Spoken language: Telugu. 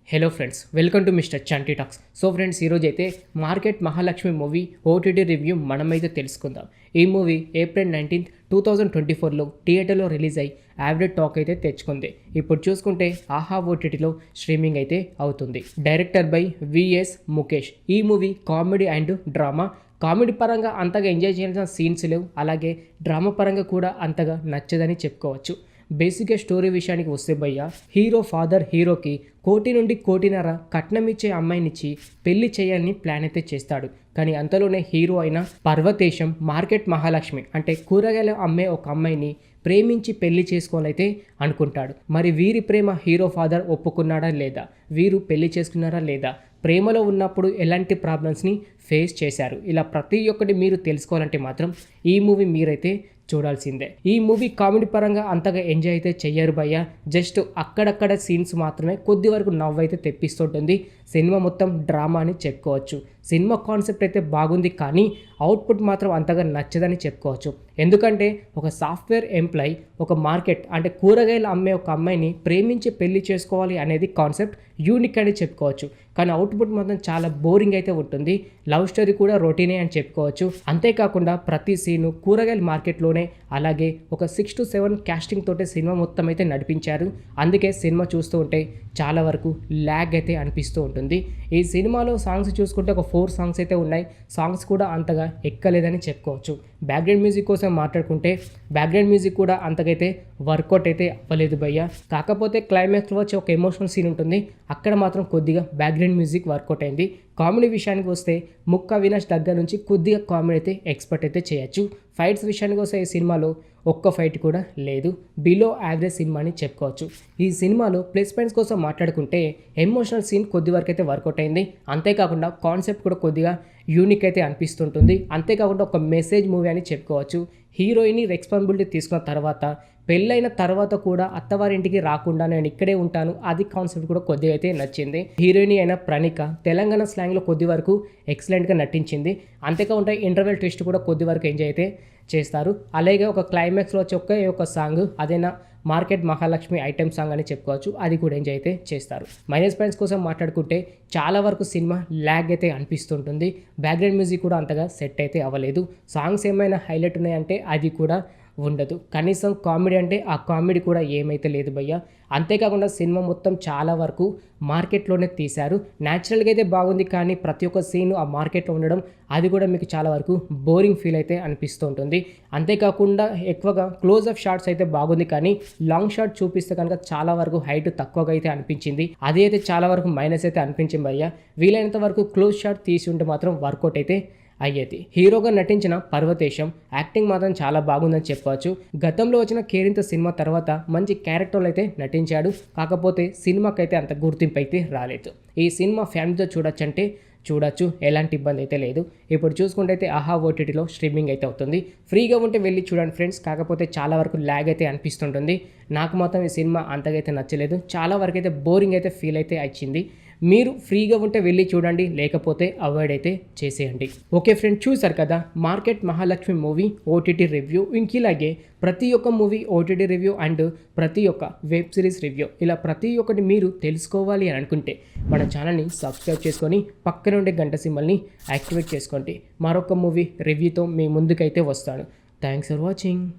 Hello friends, welcome to mister Chanti talks. So friends, ఈరోజు అయితే market Mahalakshmi movie OTT review మనమైతే తెలుసుకుందాం. ఈ మూవీ ఏప్రిల్ 19, 2024లో థియేటర్లో రిలీజ్ అయ్యి యావరేజ్ టాక్ అయితే తెచ్చుకుంది. ఇప్పుడు చూసుకుంటే ఆహా ఓటీటీలో స్ట్రీమింగ్ అయితే అవుతుంది. Director by VS Mukesh. ఈ movie comedy and drama. Comedy పరంగా అంతగా ఎంజాయ్ చేయాల్సిన సీన్స్ లేవు, అలాగే డ్రామా పరంగా కూడా అంతగా నచ్చదని చెప్పుకోవచ్చు. బేసిక్గా స్టోరీ విషయానికి వస్తే భయ్య, హీరో ఫాదర్ హీరోకి 1 నుండి 1.5 కట్నం ఇచ్చే అమ్మాయినిచ్చి పెళ్లి చేయాలని ప్లాన్ అయితే చేస్తాడు. కానీ అంతలోనే హీరో అయిన పర్వతేశం మార్కెట్ మహాలక్ష్మి అంటే కూరగాయలు అమ్మే ఒక అమ్మాయిని ప్రేమించి పెళ్లి చేసుకోవాలైతే అనుకుంటాడు. మరి వీరి ప్రేమ హీరో ఫాదర్ ఒప్పుకున్నాడా లేదా, వీరు పెళ్లి చేసుకున్నారా లేదా, ప్రేమలో ఉన్నప్పుడు ఎలాంటి ప్రాబ్లమ్స్ని ఫేస్ చేశారు, ఇలా ప్రతి ఒక్కటి మీరు తెలుసుకోవాలంటే మాత్రం ఈ మూవీ మీరైతే చూడాల్సిందే. ఈ మూవీ కామెడీ పరంగా అంతగా ఎంజాయ్ అయితే చెయ్యరు భయ్య. జస్ట్ అక్కడక్కడ సీన్స్ మాత్రమే కొద్ది వరకు నవ్వు అయితే తెప్పిస్తుంటుంది. సినిమా మొత్తం డ్రామా అని చెప్పుకోవచ్చు. సినిమా కాన్సెప్ట్ అయితే బాగుంది, కానీ అవుట్పుట్ మాత్రం అంతగా నచ్చదని చెప్పుకోవచ్చు. ఎందుకంటే ఒక సాఫ్ట్వేర్ ఎంప్లాయ్ ఒక మార్కెట్ అంటే కూరగాయలు అమ్మే ఒక అమ్మాయిని ప్రేమించి పెళ్లి చేసుకోవాలి అనేది కాన్సెప్ట్ యూనిక్ అని చెప్పుకోవచ్చు. కానీ అవుట్పుట్ మాత్రం చాలా బోరింగ్ అయితే ఉంటుంది. లవ్ స్టోరీ కూడా రొటీనే అని చెప్పుకోవచ్చు. అంతేకాకుండా ప్రతి సీను కూరగాయల మార్కెట్లోనే, అలాగే ఒక 6 to 7 క్యాస్టింగ్ తోటే సినిమా మొత్తం అయితే నడిపించారు. అందుకే సినిమా చూస్తూ ఉంటే చాలా వరకు ల్యాగ్ అయితే అనిపిస్తూ ఉంటుంది. ఈ సినిమాలో సాంగ్స్ చూసుకుంటే ఒక 4 సాంగ్స్ అయితే ఉన్నాయి. సాంగ్స్ కూడా అంతగా ఎక్కలేదని చెప్పుకోవచ్చు. బ్యాక్గ్రౌండ్ మ్యూజిక్ కోసం మాట్లాడుకుంటే బ్యాక్గ్రౌండ్ మ్యూజిక్ కూడా అంతకైతే వర్కౌట్ అయితే అవ్వలేదు భయ్య. కాకపోతే క్లైమాక్స్లో వచ్చి ఒక ఎమోషనల్ సీన్ ఉంటుంది, అక్కడ మాత్రం కొద్దిగా బ్యాక్గ్రౌండ్ మ్యూజిక్ వర్కౌట్ అయింది. కామెడీ విషయానికి వస్తే ముక్క వినాష్ దగ్గర నుంచి కొద్దిగా కామెడీ అయితే ఎక్స్పెక్ట్ అయితే చేయొచ్చు. ఫైట్స్ విషయానికి వస్తే ఈ సినిమాలో ఒక్క ఫైట్ కూడా లేదు. బిలో యావరేజ్ సినిమా అని చెప్పుకోవచ్చు. ఈ సినిమాలో ప్లస్ పాయింట్స్ కోసం మాట్లాడుకుంటే ఎమోషనల్ సీన్ కొద్ది వరకు అయితే వర్కౌట్ అయింది. అంతేకాకుండా కాన్సెప్ట్ కూడా కొద్దిగా యూనిక్ అయితే అనిపిస్తుంటుంది. అంతేకాకుండా ఒక మెసేజ్ మూవీ అని చెప్పుకోవచ్చు. హీరోయిన్ రెస్పాన్సిబిలిటీ తీసుకున్న తర్వాత, పెళ్ళైన తర్వాత కూడా అత్తవారింటికి రాకుండా నేను ఇక్కడే ఉంటాను, అది కాన్సెప్ట్ కూడా కొద్దిగా అయితే నచ్చింది. హీరోయిన్ అయిన ప్రణిక తెలంగాణ స్లాంగ్లో కొద్ది వరకు ఎక్సలెంట్గా నటించింది. అంతేకాకుండా ఇంటర్వెల్ ట్విస్ట్ కూడా కొద్ది వరకు ఎంజాయ్ అయితే చేస్తారు. అలాగే ఒక క్లైమాక్స్లో వచ్చి ఒక సాంగ్, అదేనా మార్కెట్ మహాలక్ష్మి ఐటెం సాంగ్ అని చెప్పుకోవచ్చు, అది కూడా ఎంజాయ్ అయితే చేస్తారు. మైనస్ పాయింట్స్ కోసం మాట్లాడుకుంటే చాలా వరకు సినిమా ల్యాగ్ అయితే అనిపిస్తుంటుంది. బ్యాక్గ్రౌండ్ మ్యూజిక్ కూడా అంతగా సెట్ అయితే అవ్వలేదు. సాంగ్స్ ఏమైనా హైలైట్ ఉన్నాయంటే అది కూడా ఉండదు. కనీసం కామెడీ అంటే ఆ కామెడీ కూడా ఏమైతే లేదు భయ్య. అంతేకాకుండా సినిమా మొత్తం చాలా వరకు మార్కెట్లోనే తీశారు. న్యాచురల్గా అయితే బాగుంది, కానీ ప్రతి ఒక్క సీను ఆ మార్కెట్లో ఉండడం అది కూడా మీకు చాలా వరకు బోరింగ్ ఫీల్ అయితే అనిపిస్తూ ఉంటుంది. అంతేకాకుండా ఎక్కువగా క్లోజ్అప్ షాట్స్ అయితే బాగుంది, కానీ లాంగ్ షాట్ చూపిస్తే కనుక చాలా వరకు హైట్ తక్కువగా అయితే అనిపించింది. అది అయితే చాలా వరకు మైనస్ అయితే అనిపించింది భయ్య. వీలైనంత వరకు క్లోజ్ షాట్ తీసి ఉంటే మాత్రం వర్కౌట్ అయితే అయ్యేది. హీరోగా నటించిన పర్వతేశం యాక్టింగ్ మాత్రం చాలా బాగుందని చెప్పవచ్చు. గతంలో వచ్చిన కేరింత సినిమా తర్వాత మంచి క్యారెక్టర్లు అయితే నటించాడు. కాకపోతే సినిమాకైతే అంత గుర్తింపు అయితే రాలేదు. ఈ సినిమా ఫ్యామిలీతో చూడొచ్చు, ఎలాంటి ఇబ్బంది అయితే లేదు. ఇప్పుడు చూసుకుంటే అయితే ఆహా ఓటీటీలో స్ట్రీమింగ్ అయితే అవుతుంది. ఫ్రీగా ఉంటే వెళ్ళి చూడండి ఫ్రెండ్స్. కాకపోతే చాలా వరకు ల్యాగ్ అయితే అనిపిస్తుంటుంది. నాకు మాత్రం ఈ సినిమా అంతగా అయితే నచ్చలేదు. చాలా వరకు అయితే బోరింగ్ అయితే ఫీల్ అయితే వచ్చింది. మీరు ఫ్రీగా ఉంటే వెళ్ళి చూడండి, లేకపోతే అవాయిడ్ అయితే చేసేయండి. ఓకే ఫ్రెండ్స్, చూసారు కదా Market Mahalakshmi movie OTT review. ఇంకిలాగే ప్రతి ఒక్క మూవీ ఓటీటీ రివ్యూ అండ్ ప్రతి ఒక్క వెబ్ సిరీస్ రివ్యూ, ఇలా ప్రతి ఒక్కటి మీరు తెలుసుకోవాలి అని అనుకుంటే మన ఛానల్ని సబ్స్క్రైబ్ చేసుకొని పక్కన ఉండే గంట సింబల్ని యాక్టివేట్ చేసుకోండి. మరొక మూవీ రివ్యూతో మీ ముందుకైతే వస్తాను. Thanks for watching.